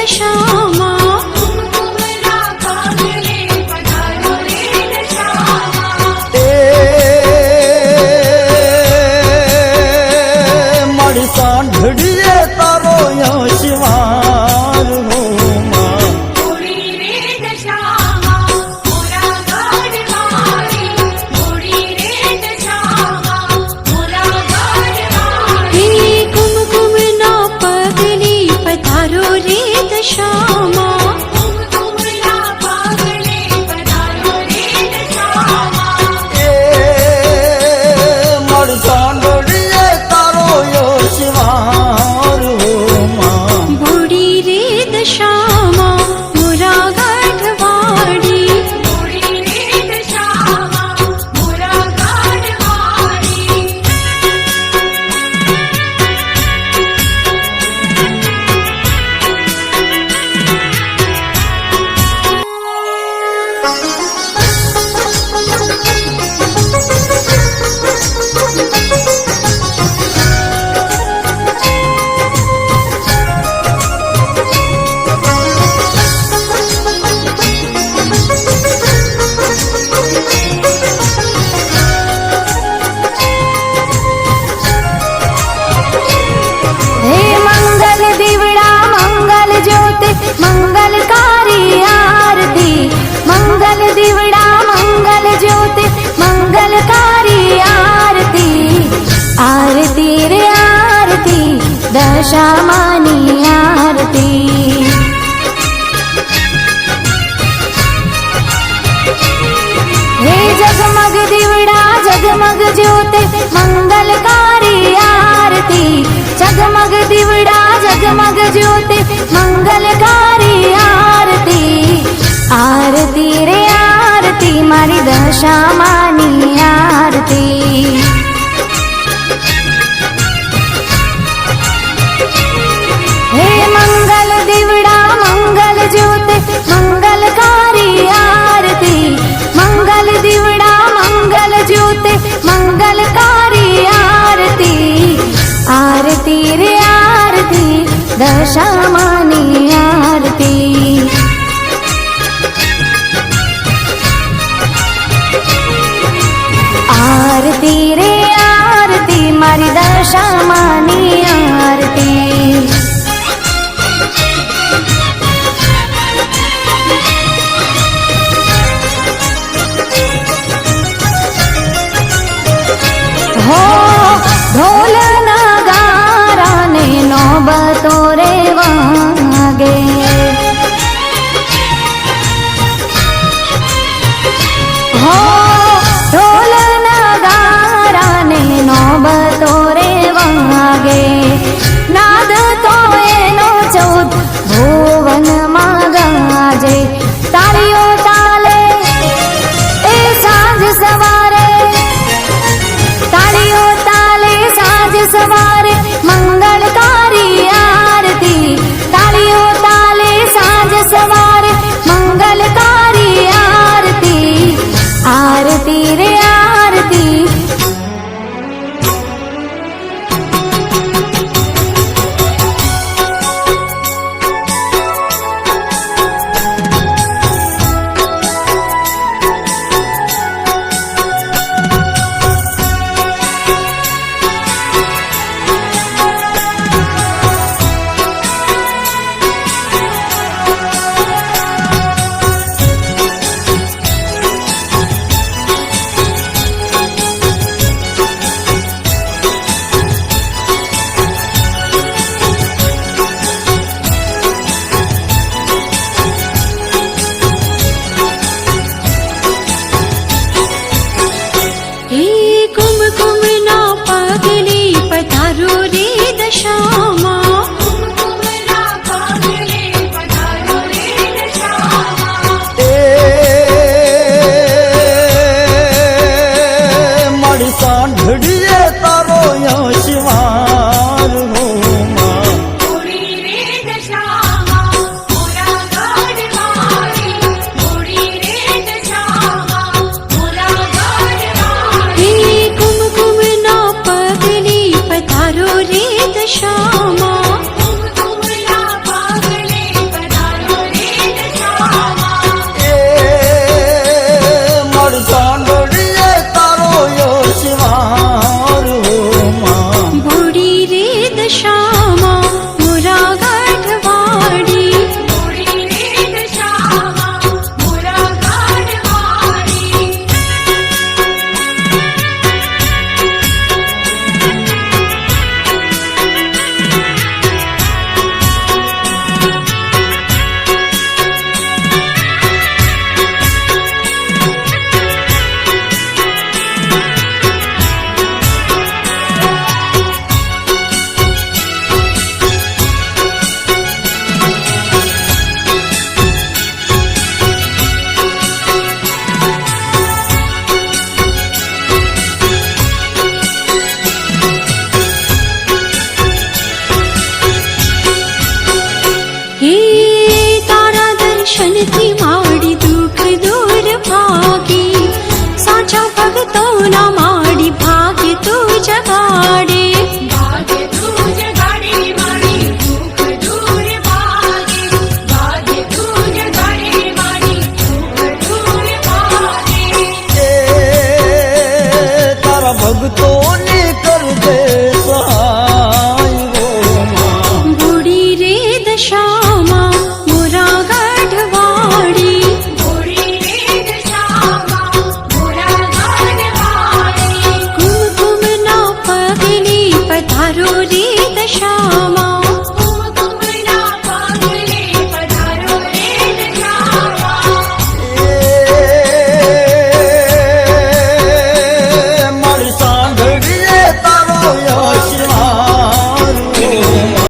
દશામાં મારી સાંઢળીએ તારો શિવાર હો मंगलकारी आरती मंगल दीवड़ा मंगल ज्योति मंगलकारी आरती आरती रे आरती दशामानी आरती हे जगमग दीवड़ा जगमग ज्योति मंगलकारी आरती जगमग दीवड़ा जगमग ज्योति मंगलकारी आरती आरती रे आरती मारी दशामानी आरती हे मंगल दीवड़ा मंगल ज्योति मंगलकारी आरती मंगल दीवड़ा मंगल ज्योति मंगलकारी आरती आरती रे आरती दशामानी आरती आरती रे आरती मारी दशामानी आरती हो ढोल नगारा ने नौबतो रे वागे हो ढोल नगारा ने नौबतो रे वागे नाद तो एनो चौद भुवन मागाजे तालियो ताले ए सांझ सवारे तालियो ताले सांझ सवारे मंगलकारी आरती तालियो ताले सांझ सवारे मंगलकारी आरती आरती रे आरती ભક્તોના માડી ભાગ્ય તું જગાડે ભાગ્ય તું જગાડે માડી દુઃખ દૂર ભાગે ભાગ્ય તું જગાડે માડી દુઃખ દૂર ભાગે એ તારા ભક્તોને કરજે સહાય હો માં. બુડી રે દશામાં મોરા ગઢવાડી બુડી રે દશામાં મોરા ગઢવાડી કુમકુમના પગલી પધારો રે દશામાં